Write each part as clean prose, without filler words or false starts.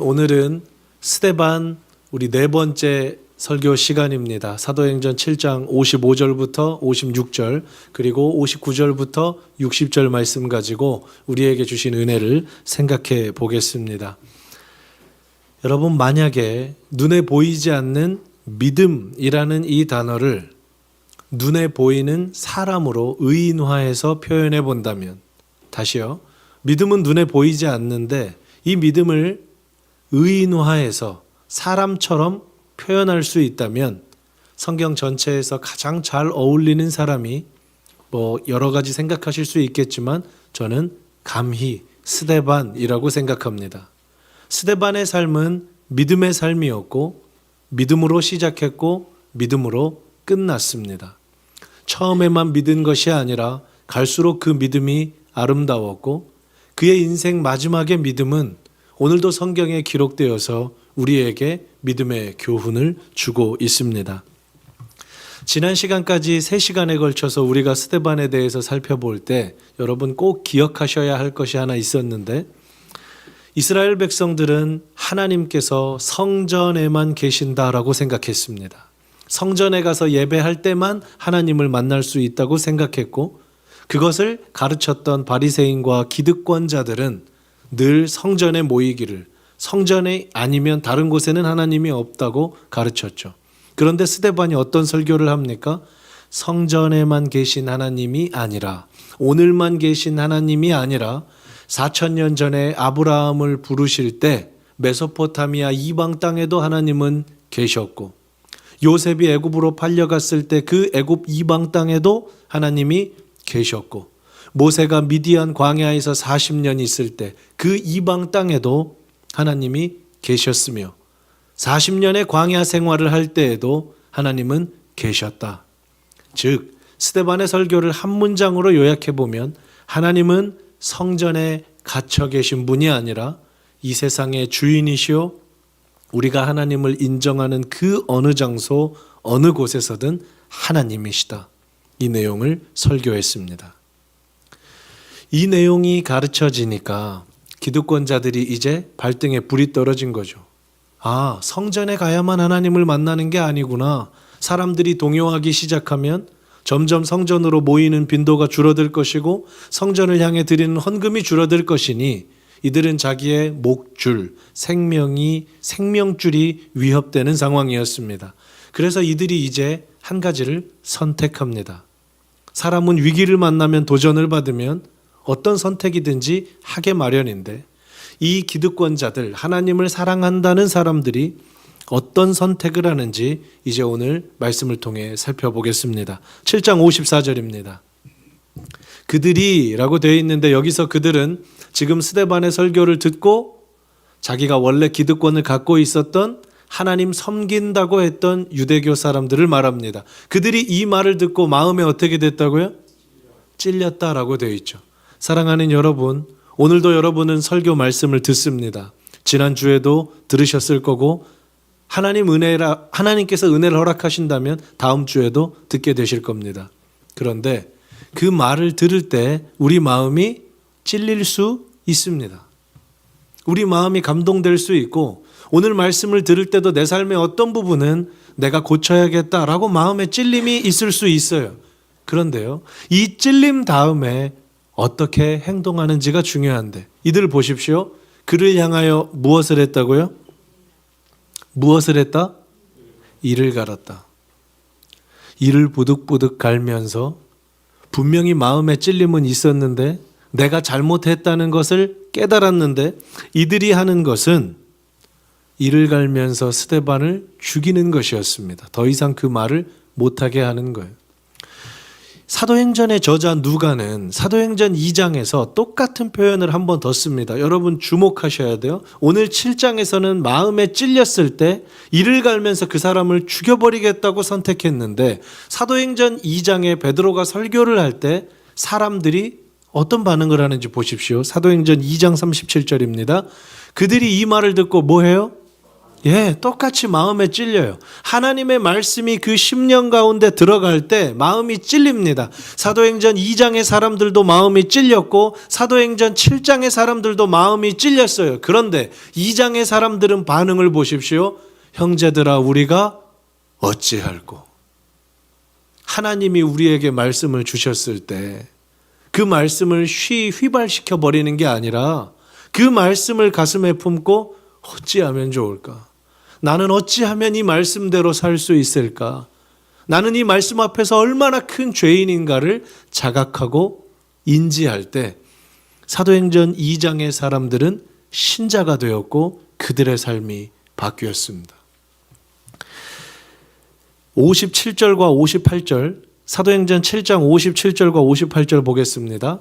오늘은 스데반 우리 네 번째 설교 시간입니다. 사도행전 7장 55절부터 56절 그리고 59절부터 60절 말씀 가지고 우리에게 주신 은혜를 생각해 보겠습니다. 여러분, 만약에 눈에 보이지 않는 믿음이라는 이 단어를 눈에 보이는 사람으로 의인화해서 표현해 본다면, 다시요, 믿음은 눈에 보이지 않는데 이 믿음을 의인화해서 사람처럼 표현할 수 있다면 성경 전체에서 가장 잘 어울리는 사람이 여러 가지 생각하실 수 있겠지만 저는 감히 스데반이라고 생각합니다. 스데반의 삶은 믿음의 삶이었고 믿음으로 시작했고 믿음으로 끝났습니다. 처음에만 믿은 것이 아니라 갈수록 그 믿음이 아름다웠고 그의 인생 마지막의 믿음은 오늘도 성경에 기록되어서 우리에게 믿음의 교훈을 주고 있습니다. 지난 시간까지 3시간에 걸쳐서 우리가 스데반에 대해서 살펴볼 때 여러분 꼭 기억하셔야 할 것이 하나 있었는데, 이스라엘 백성들은 하나님께서 성전에만 계신다라고 생각했습니다. 성전에 가서 예배할 때만 하나님을 만날 수 있다고 생각했고, 그것을 가르쳤던 바리새인과 기득권자들은 늘 성전에 모이기를, 성전에 아니면 다른 곳에는 하나님이 없다고 가르쳤죠. 그런데 스데반이 어떤 설교를 합니까? 성전에만 계신 하나님이 아니라, 오늘만 계신 하나님이 아니라 4,000년 전에 아브라함을 부르실 때 메소포타미아 이방 땅에도 하나님은 계셨고, 요셉이 애굽으로 팔려갔을 때 그 애굽 이방 땅에도 하나님이 계셨고, 모세가 미디안 광야에서 40년 있을 때 그 이방 땅에도 하나님이 계셨으며 40년의 광야 생활을 할 때에도 하나님은 계셨다. 즉, 스데반의 설교를 한 문장으로 요약해 보면 하나님은 성전에 갇혀 계신 분이 아니라 이 세상의 주인이시오, 우리가 하나님을 인정하는 그 어느 장소 어느 곳에서든 하나님이시다. 이 내용을 설교했습니다. 이 내용이 가르쳐지니까 기득권자들이 이제 발등에 불이 떨어진 거죠. 아, 성전에 가야만 하나님을 만나는 게 아니구나. 사람들이 동요하기 시작하면 점점 성전으로 모이는 빈도가 줄어들 것이고 성전을 향해 드리는 헌금이 줄어들 것이니 이들은 자기의 목줄, 생명줄이 위협되는 상황이었습니다. 그래서 이들이 이제 한 가지를 선택합니다. 사람은 위기를 만나면 도전을 받으면 어떤 선택이든지 하게 마련인데, 이 기득권자들, 하나님을 사랑한다는 사람들이 어떤 선택을 하는지 이제 오늘 말씀을 통해 살펴보겠습니다. 7장 54절입니다. 그들이 라고 되어 있는데, 여기서 그들은 지금 스데반의 설교를 듣고 자기가 원래 기득권을 갖고 있었던, 하나님 섬긴다고 했던 유대교 사람들을 말합니다. 그들이 이 말을 듣고 마음에 어떻게 됐다고요? 찔렸다라고 되어 있죠. 사랑하는 여러분, 오늘도 여러분은 설교 말씀을 듣습니다. 지난주에도 들으셨을 거고, 하나님께서 은혜를 허락하신다면 다음 주에도 듣게 되실 겁니다. 그런데 그 말을 들을 때 우리 마음이 찔릴 수 있습니다. 우리 마음이 감동될 수 있고, 오늘 말씀을 들을 때도 내 삶의 어떤 부분은 내가 고쳐야겠다라고 마음에 찔림이 있을 수 있어요. 그런데요, 이 찔림 다음에 어떻게 행동하는지가 중요한데, 이들 보십시오. 그를 향하여 무엇을 했다고요? 무엇을 했다? 이를 갈았다. 이를 부득부득 갈면서 분명히 마음에 찔림은 있었는데 내가 잘못했다는 것을 깨달았는데, 이들이 하는 것은 이를 갈면서 스데반을 죽이는 것이었습니다. 더 이상 그 말을 못하게 하는 거예요. 사도행전의 저자 누가는 사도행전 2장에서 똑같은 표현을 한 번 더 씁니다. 여러분 주목하셔야 돼요. 오늘 7장에서는 마음에 찔렸을 때 이를 갈면서 그 사람을 죽여버리겠다고 선택했는데, 사도행전 2장에 베드로가 설교를 할 때 사람들이 어떤 반응을 하는지 보십시오. 사도행전 2장 37절입니다. 그들이 이 말을 듣고 뭐 해요? 똑같이 마음에 찔려요. 하나님의 말씀이 그 심령 가운데 들어갈 때 마음이 찔립니다. 사도행전 2장의 사람들도 마음이 찔렸고 사도행전 7장의 사람들도 마음이 찔렸어요. 그런데 2장의 사람들은 반응을 보십시오. 형제들아 우리가 어찌할꼬. 하나님이 우리에게 말씀을 주셨을 때 그 말씀을 휘발시켜 버리는 게 아니라 그 말씀을 가슴에 품고 어찌하면 좋을까? 나는 어찌하면 이 말씀대로 살 수 있을까? 나는 이 말씀 앞에서 얼마나 큰 죄인인가를 자각하고 인지할 때 사도행전 2장의 사람들은 신자가 되었고 그들의 삶이 바뀌었습니다. 57절과 58절, 사도행전 7장 57절과 58절 보겠습니다.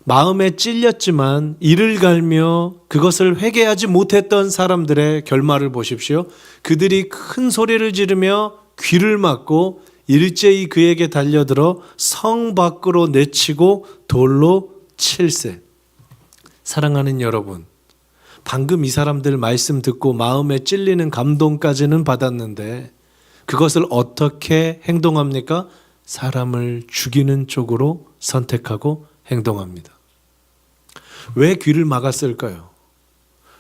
마음에 찔렸지만 이를 갈며 그것을 회개하지 못했던 사람들의 결말을 보십시오. 그들이 큰 소리를 지르며 귀를 막고 일제히 그에게 달려들어 성 밖으로 내치고 돌로 칠세. 사랑하는 여러분, 방금 이 사람들 말씀 듣고 마음에 찔리는 감동까지는 받았는데 그것을 어떻게 행동합니까? 사람을 죽이는 쪽으로 선택하고 행동합니다. 왜 귀를 막았을까요?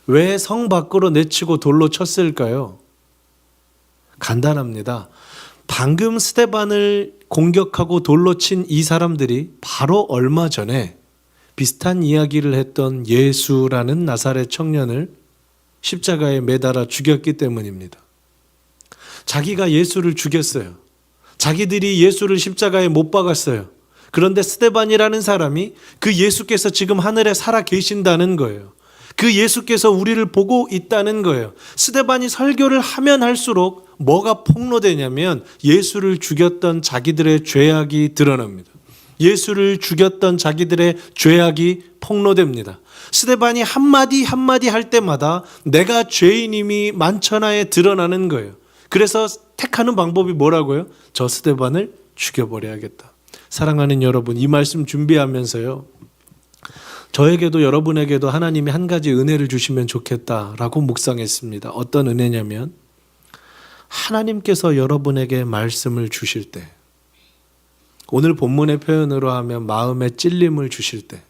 왜 성 밖으로 내치고 돌로 쳤을까요? 간단합니다. 방금 스데반을 공격하고 돌로 친 이 사람들이 바로 얼마 전에 비슷한 이야기를 했던 예수라는 나사렛 청년을 십자가에 매달아 죽였기 때문입니다. 자기가 예수를 죽였어요. 자기들이 예수를 십자가에 못 박았어요. 그런데 스데반이라는 사람이 그 예수께서 지금 하늘에 살아 계신다는 거예요. 그 예수께서 우리를 보고 있다는 거예요. 스데반이 설교를 하면 할수록 뭐가 폭로되냐면 예수를 죽였던 자기들의 죄악이 드러납니다. 예수를 죽였던 자기들의 죄악이 폭로됩니다. 스데반이 한마디 한마디 할 때마다 내가 죄인임이 만천하에 드러나는 거예요. 그래서 택하는 방법이 뭐라고요? 저 스데반을 죽여버려야겠다. 사랑하는 여러분, 이 말씀 준비하면서요, 저에게도 여러분에게도 하나님이 한 가지 은혜를 주시면 좋겠다라고 묵상했습니다. 어떤 은혜냐면 하나님께서 여러분에게 말씀을 주실 때, 오늘 본문의 표현으로 하면 마음에 찔림을 주실 때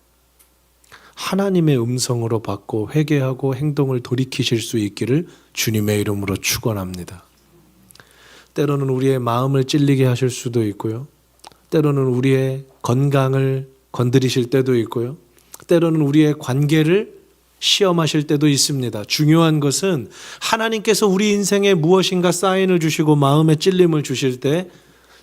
하나님의 음성으로 받고 회개하고 행동을 돌이키실 수 있기를 주님의 이름으로 축원합니다. 때로는 우리의 마음을 찔리게 하실 수도 있고요. 때로는 우리의 건강을 건드리실 때도 있고요. 때로는 우리의 관계를 시험하실 때도 있습니다. 중요한 것은 하나님께서 우리 인생에 무엇인가 사인을 주시고 마음에 찔림을 주실 때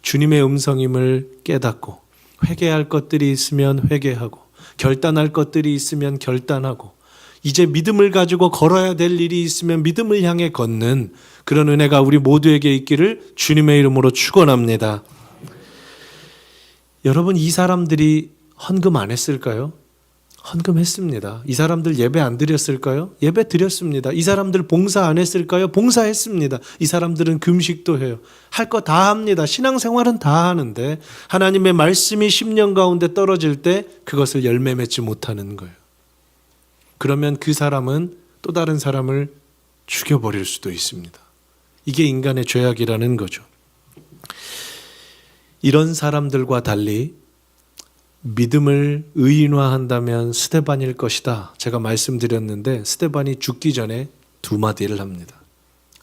주님의 음성임을 깨닫고 회개할 것들이 있으면 회개하고 결단할 것들이 있으면 결단하고 이제 믿음을 가지고 걸어야 될 일이 있으면 믿음을 향해 걷는 그런 은혜가 우리 모두에게 있기를 주님의 이름으로 축원합니다. 여러분, 이 사람들이 헌금 안 했을까요? 헌금했습니다. 이 사람들 예배 안 드렸을까요? 예배 드렸습니다. 이 사람들 봉사 안 했을까요? 봉사했습니다. 이 사람들은 금식도 해요. 할 거 다 합니다. 신앙생활은 다 하는데 하나님의 말씀이 심령 가운데 떨어질 때 그것을 열매 맺지 못하는 거예요. 그러면 그 사람은 또 다른 사람을 죽여버릴 수도 있습니다. 이게 인간의 죄악이라는 거죠. 이런 사람들과 달리 믿음을 의인화한다면 스데반일 것이다. 제가 말씀드렸는데 스데반이 죽기 전에 두 마디를 합니다.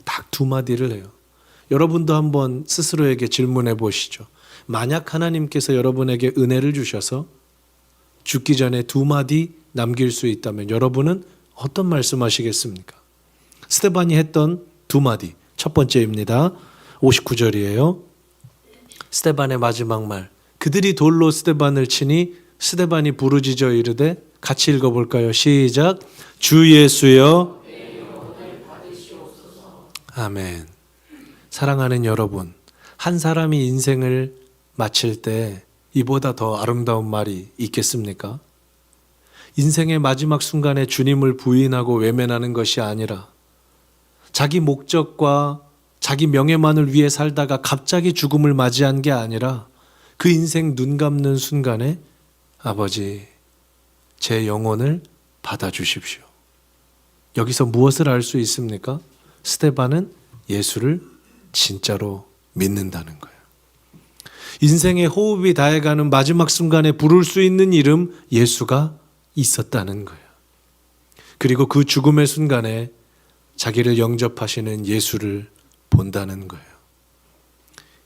딱 두 마디를 해요. 여러분도 한번 스스로에게 질문해 보시죠. 만약 하나님께서 여러분에게 은혜를 주셔서 죽기 전에 두 마디 남길 수 있다면 여러분은 어떤 말씀하시겠습니까? 스데반이 했던 두 마디. 첫 번째입니다. 59절이에요. 스데반의 마지막 말. 그들이 돌로 스데반을 치니 스데반이 부르짖어 이르되, 같이 읽어볼까요? 시작. 주 예수여. 아멘. 사랑하는 여러분, 한 사람이 인생을 마칠 때 이보다 더 아름다운 말이 있겠습니까? 인생의 마지막 순간에 주님을 부인하고 외면하는 것이 아니라 자기 목적과 자기 명예만을 위해 살다가 갑자기 죽음을 맞이한 게 아니라 그 인생 눈 감는 순간에 아버지, 제 영혼을 받아주십시오. 여기서 무엇을 알 수 있습니까? 스데반은 예수를 진짜로 믿는다는 거예요. 인생의 호흡이 다해가는 마지막 순간에 부를 수 있는 이름 예수가 있었다는 거예요. 그리고 그 죽음의 순간에 자기를 영접하시는 예수를 본다는 거예요.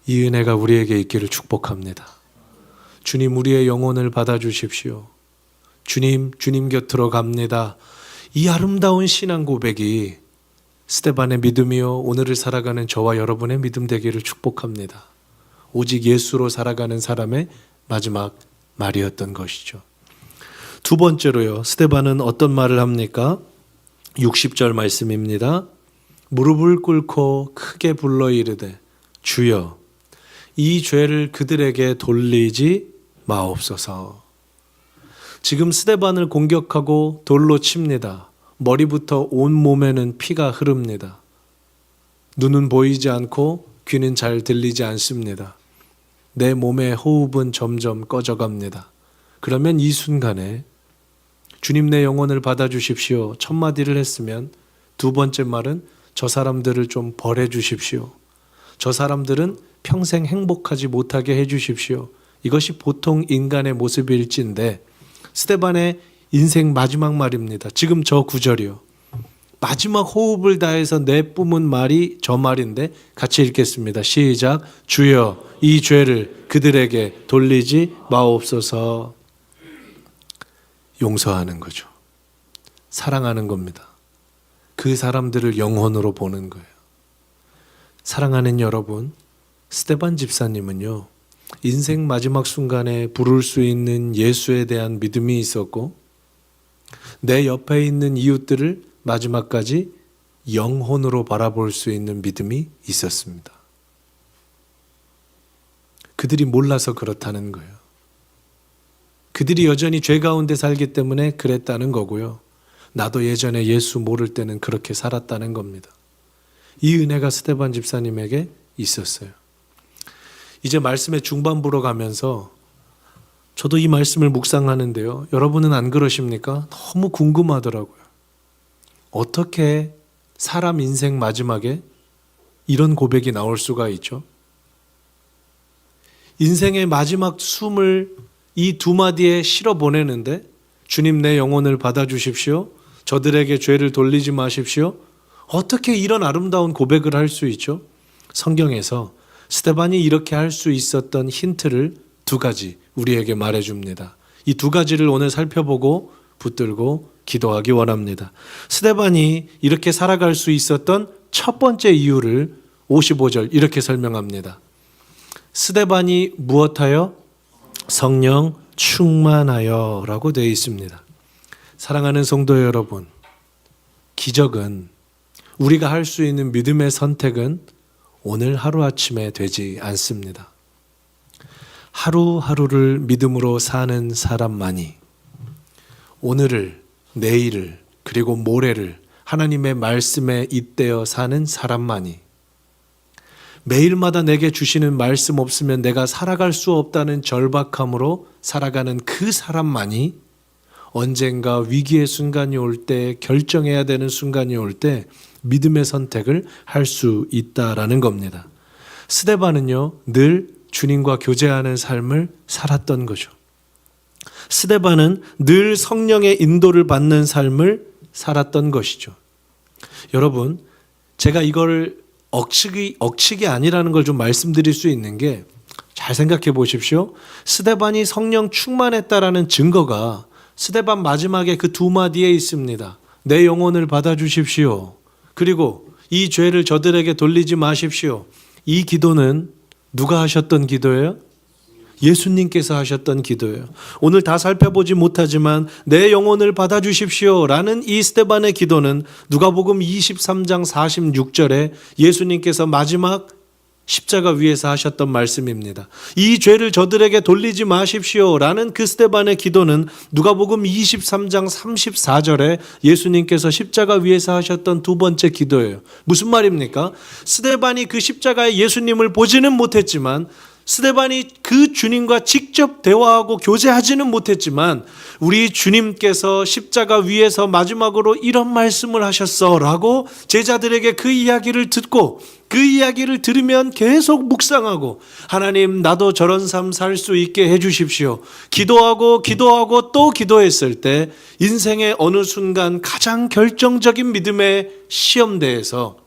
이 은혜가 우리에게 있기를 축복합니다. 주님, 우리의 영혼을 받아주십시오. 주님 곁으로 갑니다. 이 아름다운 신앙 고백이 스데반의 믿음이요 오늘을 살아가는 저와 여러분의 믿음 되기를 축복합니다. 오직 예수로 살아가는 사람의 마지막 말이었던 것이죠. 두 번째로요, 스데반은 어떤 말을 합니까? 60절 말씀입니다. 무릎을 꿇고 크게 불러 이르되 주여 이 죄를 그들에게 돌리지 마옵소서. 지금 스데반을 공격하고 돌로 칩니다. 머리부터 온 몸에는 피가 흐릅니다. 눈은 보이지 않고 귀는 잘 들리지 않습니다. 내 몸의 호흡은 점점 꺼져갑니다. 그러면 이 순간에 주님 내 영혼을 받아주십시오. 첫 마디를 했으면 두 번째 말은 저 사람들을 좀 벌해주십시오. 저 사람들은 평생 행복하지 못하게 해주십시오. 이것이 보통 인간의 모습일진데 스데반의 인생 마지막 말입니다. 지금 저 구절이요. 마지막 호흡을 다해서 내뿜은 말이 저 말인데 같이 읽겠습니다. 시작. 주여 이 죄를 그들에게 돌리지 마옵소서. 용서하는 거죠. 사랑하는 겁니다. 그 사람들을 영혼으로 보는 거예요. 사랑하는 여러분, 스데반 집사님은요, 인생 마지막 순간에 부를 수 있는 예수에 대한 믿음이 있었고 내 옆에 있는 이웃들을 마지막까지 영혼으로 바라볼 수 있는 믿음이 있었습니다. 그들이 몰라서 그렇다는 거예요. 그들이 여전히 죄 가운데 살기 때문에 그랬다는 거고요. 나도 예전에 예수 모를 때는 그렇게 살았다는 겁니다. 이 은혜가 스데반 집사님에게 있었어요. 이제 말씀의 중반부로 가면서 저도 이 말씀을 묵상하는데요. 여러분은 안 그러십니까? 너무 궁금하더라고요. 어떻게 사람 인생 마지막에 이런 고백이 나올 수가 있죠? 인생의 마지막 숨을 이 두 마디에 실어 보내는데 주님 내 영혼을 받아주십시오. 저들에게 죄를 돌리지 마십시오. 어떻게 이런 아름다운 고백을 할 수 있죠? 성경에서 스데반이 이렇게 할 수 있었던 힌트를 두 가지 우리에게 말해줍니다. 이 두 가지를 오늘 살펴보고 붙들고 기도하기 원합니다. 스데반이 이렇게 살아갈 수 있었던 첫 번째 이유를 55절 이렇게 설명합니다. 스데반이 무엇하여? 성령 충만하여 라고 되어 있습니다. 사랑하는 성도 여러분, 기적은 우리가 할 수 있는 믿음의 선택은 오늘 하루아침에 되지 않습니다. 하루하루를 믿음으로 사는 사람만이 오늘을, 내일을, 그리고 모레를 하나님의 말씀에 잇대어 사는 사람만이 매일마다 내게 주시는 말씀 없으면 내가 살아갈 수 없다는 절박함으로 살아가는 그 사람만이 언젠가 위기의 순간이 올 때, 결정해야 되는 순간이 올 때 믿음의 선택을 할 수 있다라는 겁니다. 스데반은요, 늘 주님과 교제하는 삶을 살았던 거죠. 스데반은 늘 성령의 인도를 받는 삶을 살았던 것이죠. 여러분, 제가 이걸 억측이 아니라는 걸 좀 말씀드릴 수 있는 게 잘 생각해 보십시오. 스데반이 성령 충만했다라는 증거가 스데반 마지막에 그 두 마디에 있습니다. 내 영혼을 받아주십시오. 그리고 이 죄를 저들에게 돌리지 마십시오. 이 기도는 누가 하셨던 기도예요? 예수님께서 하셨던 기도예요. 오늘 다 살펴보지 못하지만 내 영혼을 받아주십시오 라는 이 스데반의 기도는 누가복음 23장 46절에 예수님께서 마지막 십자가 위에서 하셨던 말씀입니다. 이 죄를 저들에게 돌리지 마십시오 라는 그 스데반의 기도는 누가복음 23장 34절에 예수님께서 십자가 위에서 하셨던 두 번째 기도예요. 무슨 말입니까? 스데반이 그 십자가에 예수님을 보지는 못했지만 스데반이 그 주님과 직접 대화하고 교제하지는 못했지만 우리 주님께서 십자가 위에서 마지막으로 이런 말씀을 하셨어 라고 제자들에게 그 이야기를 듣고 그 이야기를 들으면 계속 묵상하고 하나님 나도 저런 삶 살 수 있게 해주십시오. 기도하고 또 기도했을 때 인생의 어느 순간 가장 결정적인 믿음의 시험대에서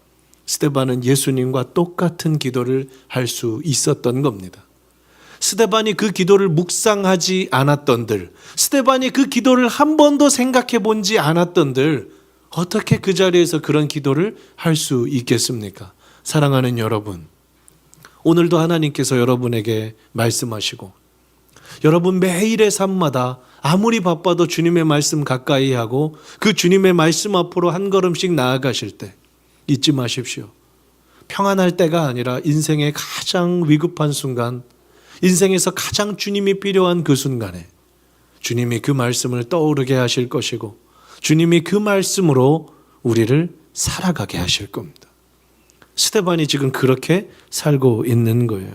스데반은 예수님과 똑같은 기도를 할 수 있었던 겁니다. 스데반이 그 기도를 묵상하지 않았던들, 스데반이 그 기도를 한 번도 생각해 본지 않았던들, 어떻게 그 자리에서 그런 기도를 할 수 있겠습니까? 사랑하는 여러분, 오늘도 하나님께서 여러분에게 말씀하시고 여러분 매일의 삶마다 아무리 바빠도 주님의 말씀 가까이 하고 그 주님의 말씀 앞으로 한 걸음씩 나아가실 때 잊지 마십시오. 평안할 때가 아니라 인생의 가장 위급한 순간, 인생에서 가장 주님이 필요한 그 순간에 주님이 그 말씀을 떠오르게 하실 것이고 주님이 그 말씀으로 우리를 살아가게 하실 겁니다. 스데반이 지금 그렇게 살고 있는 거예요.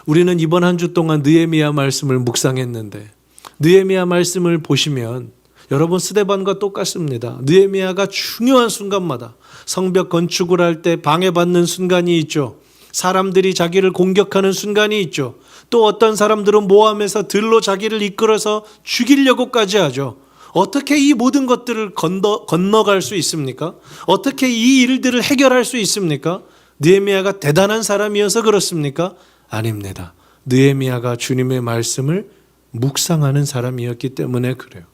우리는 이번 한 주 동안 느헤미야 말씀을 묵상했는데 느헤미야 말씀을 보시면 여러분 스데반과 똑같습니다. 느헤미야가 중요한 순간마다 성벽 건축을 할 때 방해받는 순간이 있죠. 사람들이 자기를 공격하는 순간이 있죠. 또 어떤 사람들은 모함해서 들로 자기를 이끌어서 죽이려고까지 하죠. 어떻게 이 모든 것들을 건너갈 수 있습니까? 어떻게 이 일들을 해결할 수 있습니까? 느헤미야가 대단한 사람이어서 그렇습니까? 아닙니다. 느헤미야가 주님의 말씀을 묵상하는 사람이었기 때문에 그래요.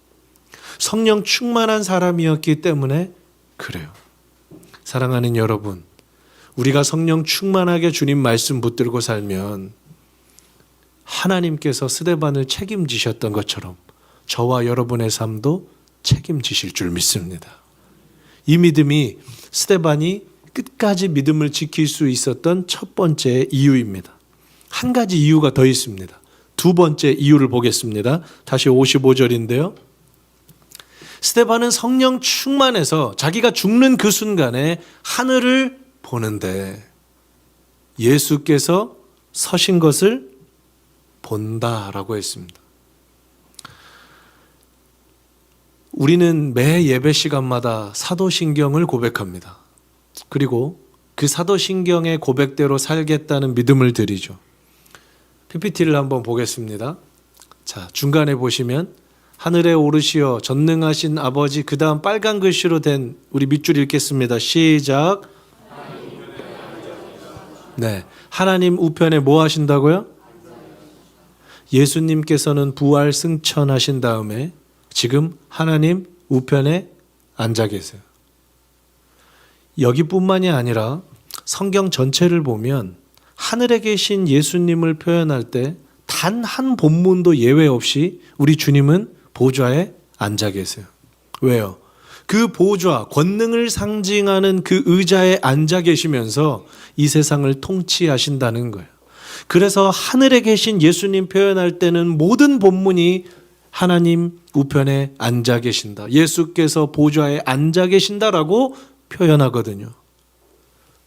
성령 충만한 사람이었기 때문에 그래요. 사랑하는 여러분, 우리가 성령 충만하게 주님 말씀 붙들고 살면 하나님께서 스데반을 책임지셨던 것처럼 저와 여러분의 삶도 책임지실 줄 믿습니다. 이 믿음이 스데반이 끝까지 믿음을 지킬 수 있었던 첫 번째 이유입니다. 한 가지 이유가 더 있습니다. 두 번째 이유를 보겠습니다. 다시 55절인데요. 스데반은 성령 충만해서 자기가 죽는 그 순간에 하늘을 보는데 예수께서 서신 것을 본다라고 했습니다. 우리는 매 예배 시간마다 사도신경을 고백합니다. 그리고 그 사도신경의 고백대로 살겠다는 믿음을 드리죠. PPT를 한번 보겠습니다. 자, 중간에 보시면 하늘에 오르시어 전능하신 아버지, 그 다음 빨간 글씨로 된 우리 밑줄 읽겠습니다. 시작. 네, 하나님 우편에 뭐 하신다고요? 예수님께서는 부활 승천하신 다음에 지금 하나님 우편에 앉아 계세요. 여기뿐만이 아니라 성경 전체를 보면 하늘에 계신 예수님을 표현할 때 단 한 본문도 예외 없이 우리 주님은 보좌에 앉아 계세요. 왜요? 그 보좌, 권능을 상징하는 그 의자에 앉아 계시면서 이 세상을 통치하신다는 거예요. 그래서 하늘에 계신 예수님 표현할 때는 모든 본문이 하나님 우편에 앉아 계신다, 예수께서 보좌에 앉아 계신다라고 표현하거든요.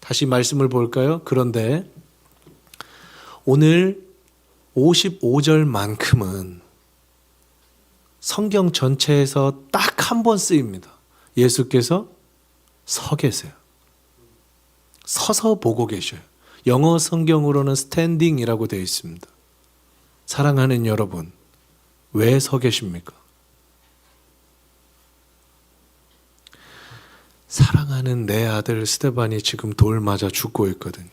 다시 말씀을 볼까요? 그런데 오늘 55절만큼은 성경 전체에서 딱 한 번 쓰입니다. 예수께서 서 계세요. 서서 보고 계셔요. 영어 성경으로는 스탠딩이라고 되어 있습니다. 사랑하는 여러분, 왜 서 계십니까? 사랑하는 내 아들 스데반이 지금 돌 맞아 죽고 있거든요.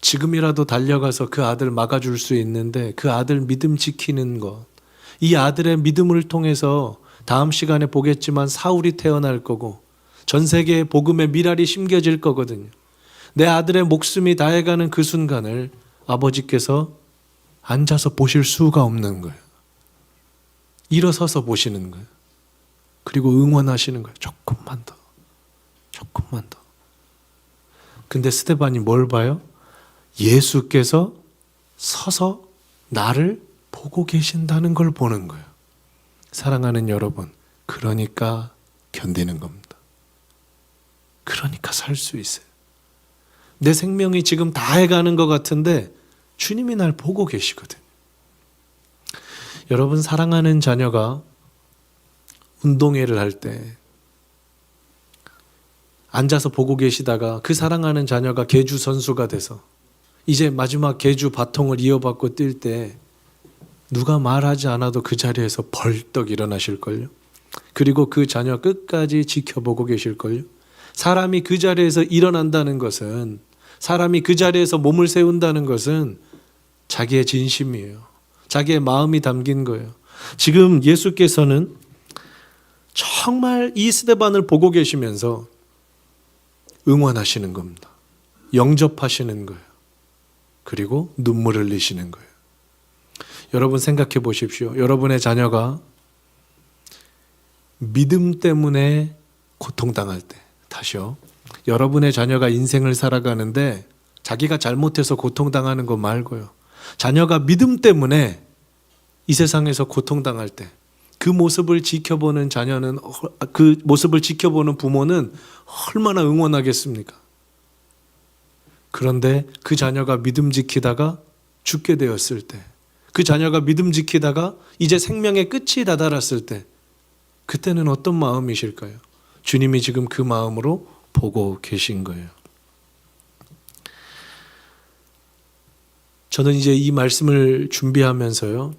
지금이라도 달려가서 그 아들 막아줄 수 있는데 그 아들 믿음 지키는 것, 이 아들의 믿음을 통해서 다음 시간에 보겠지만 사울이 태어날 거고 전 세계에 복음의 미랄이 심겨질 거거든요. 내 아들의 목숨이 다해가는 그 순간을 아버지께서 앉아서 보실 수가 없는 거예요. 일어서서 보시는 거예요. 그리고 응원하시는 거예요. 조금만 더, 조금만 더. 근데 스데반이 뭘 봐요? 예수께서 서서 나를 보고 계신다는 걸 보는 거예요. 사랑하는 여러분, 그러니까 견디는 겁니다. 그러니까 살 수 있어요. 내 생명이 지금 다 해가는 것 같은데 주님이 날 보고 계시거든. 여러분, 사랑하는 자녀가 운동회를 할 때 앉아서 보고 계시다가 그 사랑하는 자녀가 계주 선수가 돼서 이제 마지막 계주 바통을 이어받고 뛸 때 누가 말하지 않아도 그 자리에서 벌떡 일어나실걸요. 그리고 그 자녀 끝까지 지켜보고 계실걸요. 사람이 그 자리에서 일어난다는 것은, 사람이 그 자리에서 몸을 세운다는 것은 자기의 진심이에요. 자기의 마음이 담긴 거예요. 지금 예수께서는 정말 이 스데반을 보고 계시면서 응원하시는 겁니다. 영접하시는 거예요. 그리고 눈물을 흘리시는 거예요. 여러분 생각해 보십시오. 여러분의 자녀가 믿음 때문에 고통당할 때, 다시요. 여러분의 자녀가 인생을 살아가는데 자기가 잘못해서 고통당하는 거 말고요. 자녀가 믿음 때문에 이 세상에서 고통당할 때 그 모습을 지켜보는 자녀는, 그 모습을 지켜보는 부모는 얼마나 응원하겠습니까? 그런데 그 자녀가 믿음 지키다가 죽게 되었을 때, 그 자녀가 믿음 지키다가 이제 생명의 끝이 다다랐을 때, 그때는 어떤 마음이실까요? 주님이 지금 그 마음으로 보고 계신 거예요. 저는 이제 이 말씀을 준비하면서요,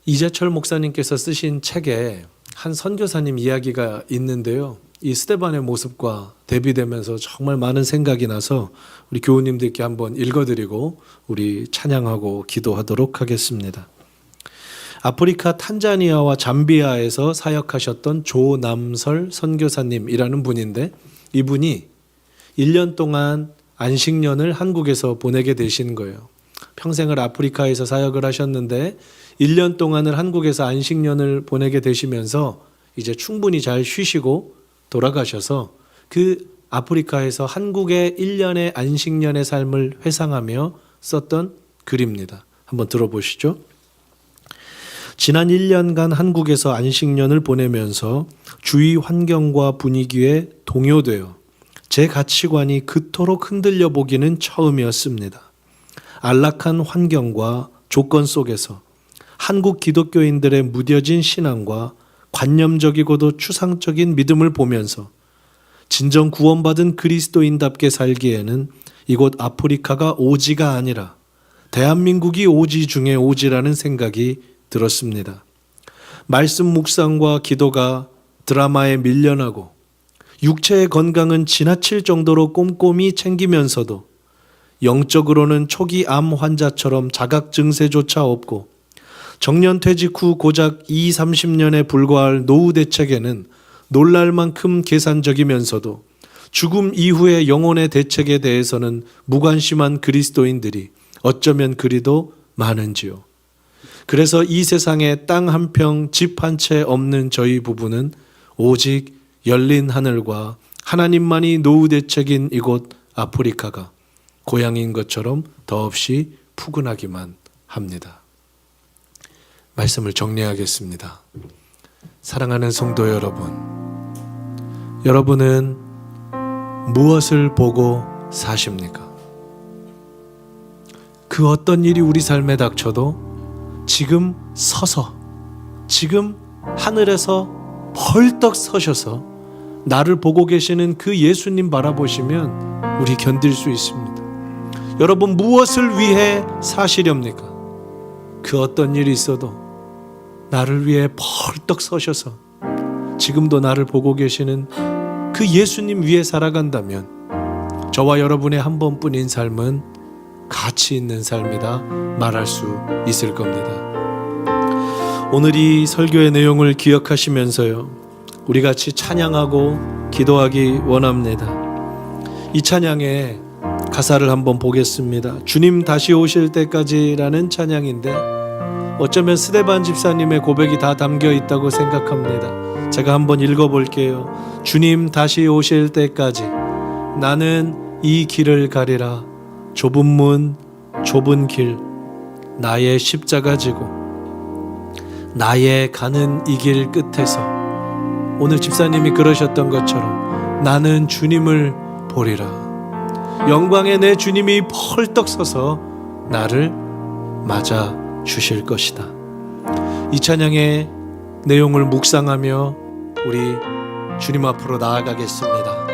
이재철 목사님께서 쓰신 책에 한 선교사님 이야기가 있는데요, 이 스데반의 모습과 대비되면서 정말 많은 생각이 나서 우리 교우님들께 한번 읽어드리고 우리 찬양하고 기도하도록 하겠습니다. 아프리카 탄자니아와 잠비아에서 사역하셨던 조남설 선교사님이라는 분인데, 이분이 1년 동안 안식년을 한국에서 보내게 되신 거예요. 평생을 아프리카에서 사역을 하셨는데 1년 동안을 한국에서 안식년을 보내게 되시면서 이제 충분히 잘 쉬시고 돌아가셔서 그 아프리카에서 한국의 1년의 안식년의 삶을 회상하며 썼던 글입니다. 한번 들어보시죠. 지난 1년간 한국에서 안식년을 보내면서 주위 환경과 분위기에 동요되어 제 가치관이 그토록 흔들려 보기는 처음이었습니다. 안락한 환경과 조건 속에서 한국 기독교인들의 무뎌진 신앙과 관념적이고도 추상적인 믿음을 보면서 진정 구원받은 그리스도인답게 살기에는 이곳 아프리카가 오지가 아니라 대한민국이 오지 중에 오지라는 생각이 들었습니다. 말씀 묵상과 기도가 드라마에 밀려나고 육체의 건강은 지나칠 정도로 꼼꼼히 챙기면서도 영적으로는 초기 암 환자처럼 자각 증세조차 없고 정년퇴직 후 고작 20-30년에 불과할 노후 대책에는 놀랄 만큼 계산적이면서도 죽음 이후의 영혼의 대책에 대해서는 무관심한 그리스도인들이 어쩌면 그리도 많은지요. 그래서 이 세상에 땅 한 평, 집 한 채 없는 저희 부부는 오직 열린 하늘과 하나님만이 노후 대책인 이곳 아프리카가 고향인 것처럼 더없이 푸근하기만 합니다. 말씀을 정리하겠습니다. 사랑하는 성도 여러분, 여러분은 무엇을 보고 사십니까? 그 어떤 일이 우리 삶에 닥쳐도 지금 서서, 지금 하늘에서 벌떡 서셔서 나를 보고 계시는 그 예수님 바라보시면 우리 견딜 수 있습니다. 여러분, 무엇을 위해 사시렵니까? 그 어떤 일이 있어도 나를 위해 벌떡 서셔서 지금도 나를 보고 계시는 그 예수님 위에 살아간다면 저와 여러분의 한 번뿐인 삶은 가치 있는 삶이다 말할 수 있을 겁니다. 오늘 이 설교의 내용을 기억하시면서요, 우리 같이 찬양하고 기도하기 원합니다. 이 찬양의 가사를 한번 보겠습니다. 주님 다시 오실 때까지라는 찬양인데 어쩌면 스데반 집사님의 고백이 다 담겨 있다고 생각합니다. 제가 한번 읽어볼게요. 주님 다시 오실 때까지 나는 이 길을 가리라. 좁은 문, 좁은 길, 나의 십자가 지고 나의 가는 이 길 끝에서, 오늘 집사님이 그러셨던 것처럼 나는 주님을 보리라. 영광의 내 주님이 벌떡 서서 나를 맞아 주실 것이다. 이 찬양의 내용을 묵상하며 우리 주님 앞으로 나아가겠습니다.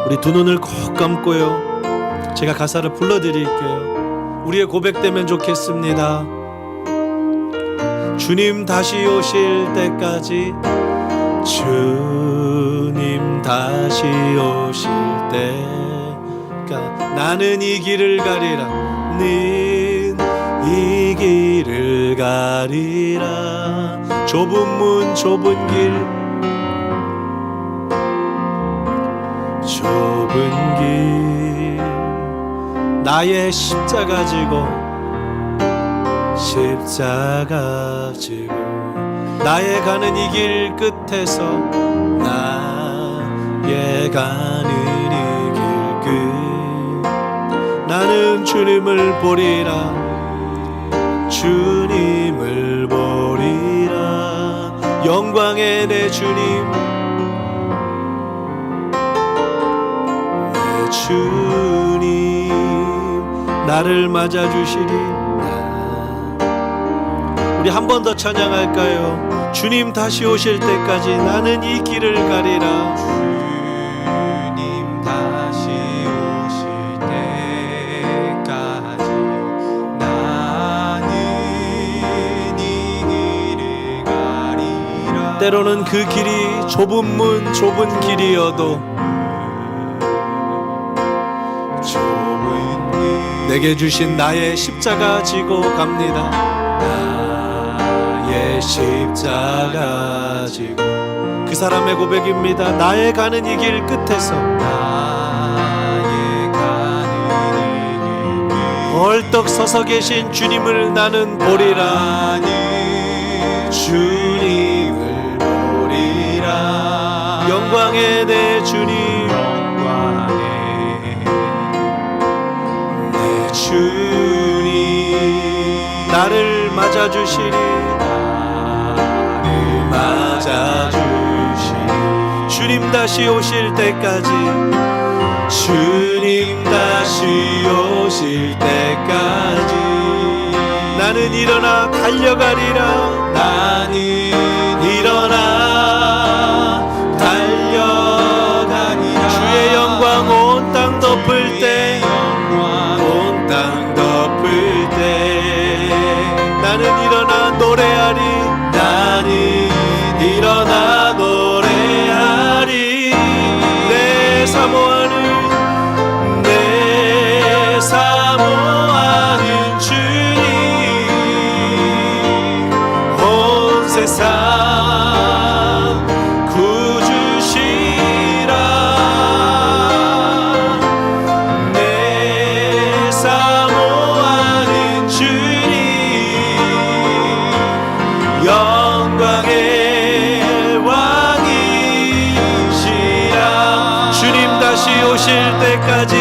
우리 두 눈을 꼭 감고요, 제가 가사를 불러드릴게요. 우리의 고백되면 좋겠습니다. 주님 다시 오실 때까지, 주님 다시 오실 때까지 나는 이 길을 가리라. 는 이 길을 가리라. 좁은 문 좁은 길, 좁은 길, 나의 십자가 지고, 십자가 지고 나의 가는 이 길 끝에서, 나의 가는 이 길 끝, 나는 주님을 보리라. 주님을 보리라. 영광의 내 주님, 내 주님 나를 맞아주시리. 우리 한 번 더 찬양할까요? 주님 다시 오실 때까지 나는 이 길을 가리라. 주님 다시 오실 때까지 나는 이 길을 가리라. 때로는 그 길이 좁은 문 좁은 길이어도 좁은 길, 내게 주신 나의 십자가 지고 갑니다. 나의 십자가 지고, 그 사람의 고백입니다. 나의 가는 이 길 끝에서, 나의 가는 이 길 끝, 벌떡 서서 계신 주님을 나는 보리라. 나는 주님을 보리라. 영광의 내 주님, 영광의 내 주님 나를 맞아주시리. 나를 맞아주시리. 주님 다시 오실 때까지, 주님 다시 오실 때까지 나는 일어나 달려가리라. 나는 일어나 달려가리라. 주의 영광 온 땅 덮을 때, 온 땅 덮을 때 나는 일어나 노래하리. 나는 일어나 노래하리. 내 사모하는, 내 사모하는 주님, 온 세상 구주시라. 내 사모하는 주님, 영광의 왕이시라. 주님 다시 오실 때까지,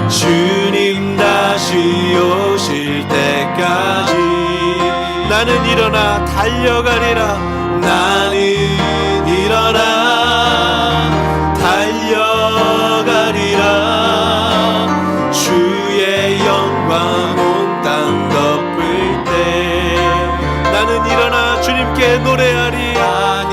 주님 다시 오실 때까지 나는 일어나 달려가리라. 나는 일어나 달려가리라. 주의 영광 온 땅 덮을 때 나는 일어나 주님께 노래하리. 나는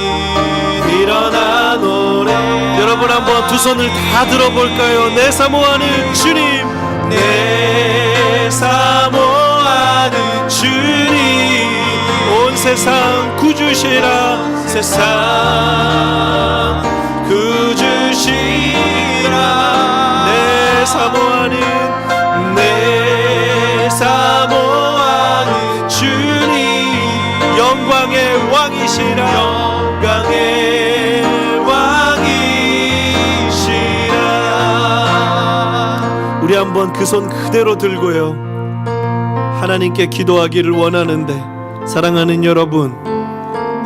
일어나 노래. 여러분 한번 두 손을 다 들어볼까요? 내 사모하는 주님, 내 사모하는 주님, 온 세상 구주시라. 세상 구주시라. 내 사모하는, 내 사모하는 주님, 영광의 왕이시라. 영광의 왕이시라. 우리 한번 그 손 그대로 들고요, 하나님께 기도하기를 원하는데, 사랑하는 여러분,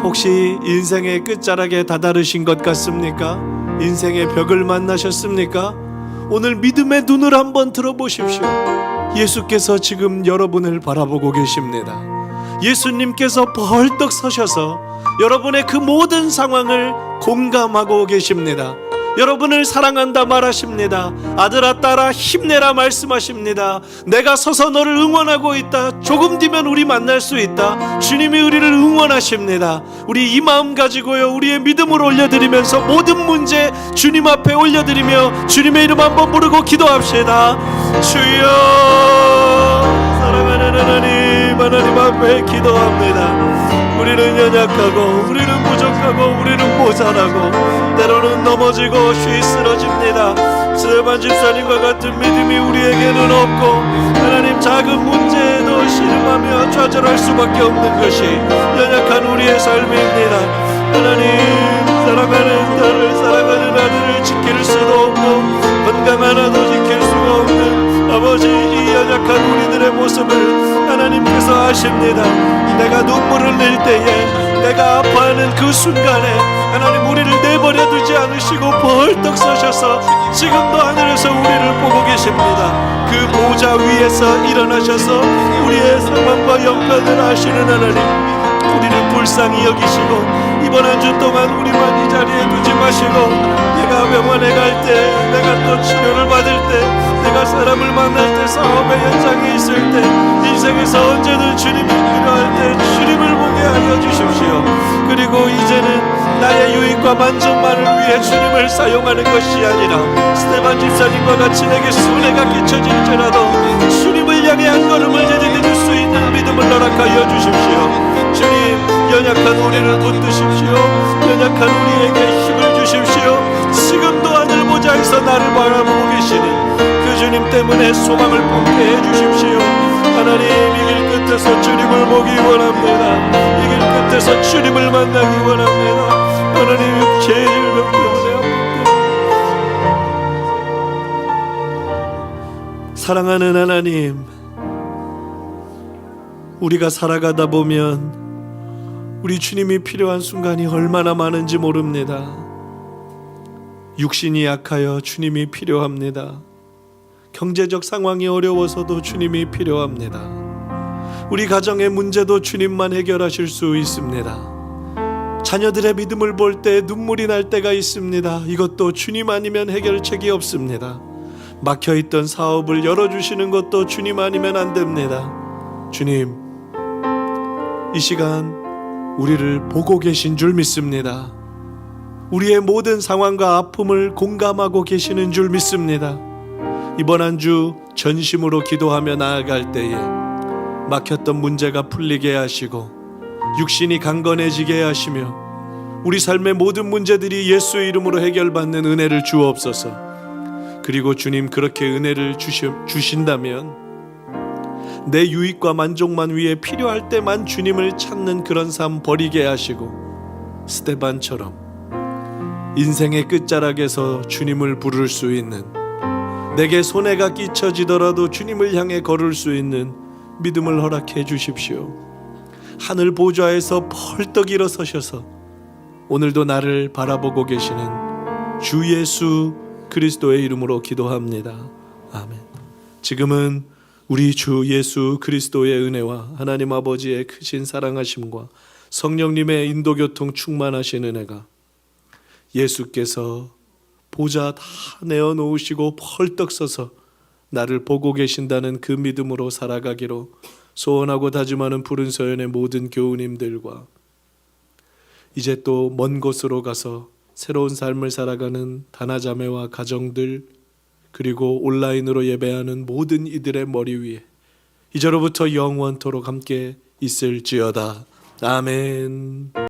혹시 인생의 끝자락에 다다르신 것 같습니까? 인생의 벽을 만나셨습니까? 오늘 믿음의 눈을 한번 들어보십시오. 예수께서 지금 여러분을 바라보고 계십니다. 예수님께서 벌떡 서셔서 여러분의 그 모든 상황을 공감하고 계십니다. 여러분을 사랑한다 말하십니다. 아들아 딸아 힘내라 말씀하십니다. 내가 서서 너를 응원하고 있다. 조금 뒤면 우리 만날 수 있다. 주님이 우리를 응원하십니다. 우리 이 마음 가지고요, 우리의 믿음을 올려드리면서 모든 문제 주님 앞에 올려드리며 주님의 이름 한번 부르고 기도합시다. 주여, 사랑하는 하나님 앞에 기도합니다. 우리는 연약하고 우리는 부족하고 우리는 모자라고 때로는 넘어지고 쉬쓰러집니다. 스데반 집사님과 같은 믿음이 우리에게는 없고 하나님, 작은 문제에도 신음하며 좌절할 수밖에 없는 것이 연약한 우리의 삶입니다. 하나님, 사랑하는 딸을, 사랑하는 아들을 지킬 수도 없고 건강 하나도 지킬 수가 없는 아버지, 이 연약한 우리들의 모습을 하나님께서 아십니다. 내가 눈물을 흘릴 때에, 내가 아파하는 그 순간에 하나님 우리를 내버려 두지 않으시고 벌떡 서셔서 지금도 하늘에서 우리를 보고 계십니다. 그 보좌 위에서 일어나셔서 우리의 상황과 형편을 아시는 하나님, 우리를 불쌍히 여기시고 이번 한 주 동안 우리만 이 자리에 두지 마시고, 내가 병원에 갈 때, 내가 또 치료를 받을 때, 내가 사람을 만날 때, 사업의 현장에 있을 때, 인생에서 언제든 주님이 필요할 때 주님을 보게 하여 주십시오. 그리고 이제는 나의 유익과 만족만을 위해 주님을 사용하는 것이 아니라 스데반 집사님과 같이 내게 순회가 끼쳐질지라도 주님을 향해 한 걸음을 내디딜 수 있는 믿음을 허락하여 주십시오. 주님, 연약한 우리를 붙드십시오. 연약한 우리에게 힘을 주십시오. 지금도 하늘 보좌에서 나를 바라보고 계시는 그 주님 때문에 소망을 품게 해주십시오. 하나님, 이 길 끝에서 주님을 보기 원합니다. 이 길 끝에서 주님을 만나기 원합니다. 하나님, 죄의 질병 때문에 아픈데, 사랑하는 하나님, 우리가 살아가다 보면 우리 주님이 필요한 순간이 얼마나 많은지 모릅니다. 육신이 약하여 주님이 필요합니다. 경제적 상황이 어려워서도 주님이 필요합니다. 우리 가정의 문제도 주님만 해결하실 수 있습니다. 자녀들의 믿음을 볼 때 눈물이 날 때가 있습니다. 이것도 주님 아니면 해결책이 없습니다. 막혀있던 사업을 열어주시는 것도 주님 아니면 안 됩니다. 주님, 이 시간 우리를 보고 계신 줄 믿습니다. 우리의 모든 상황과 아픔을 공감하고 계시는 줄 믿습니다. 이번 한 주 전심으로 기도하며 나아갈 때에 막혔던 문제가 풀리게 하시고 육신이 강건해지게 하시며 우리 삶의 모든 문제들이 예수 이름으로 해결받는 은혜를 주옵소서. 그리고 주님, 그렇게 은혜를 주신다면 내 유익과 만족만 위해 필요할 때만 주님을 찾는 그런 삶 버리게 하시고 스데반처럼 인생의 끝자락에서 주님을 부를 수 있는, 내게 손해가 끼쳐지더라도 주님을 향해 걸을 수 있는 믿음을 허락해 주십시오. 하늘 보좌에서 벌떡 일어서셔서 오늘도 나를 바라보고 계시는 주 예수 그리스도의 이름으로 기도합니다. 아멘. 지금은 우리 주 예수 그리스도의 은혜와 하나님 아버지의 크신 사랑하심과 성령님의 인도교통 충만하신 은혜가, 예수께서 보좌 다 내어놓으시고 펄떡 서서 나를 보고 계신다는 그 믿음으로 살아가기로 소원하고 다짐하는 푸른 서연의 모든 교우님들과 이제 또 먼 곳으로 가서 새로운 삶을 살아가는 다나자매와 가정들, 그리고 온라인으로 예배하는 모든 이들의 머리 위에 이제로부터 영원토록 함께 있을지어다. 아멘.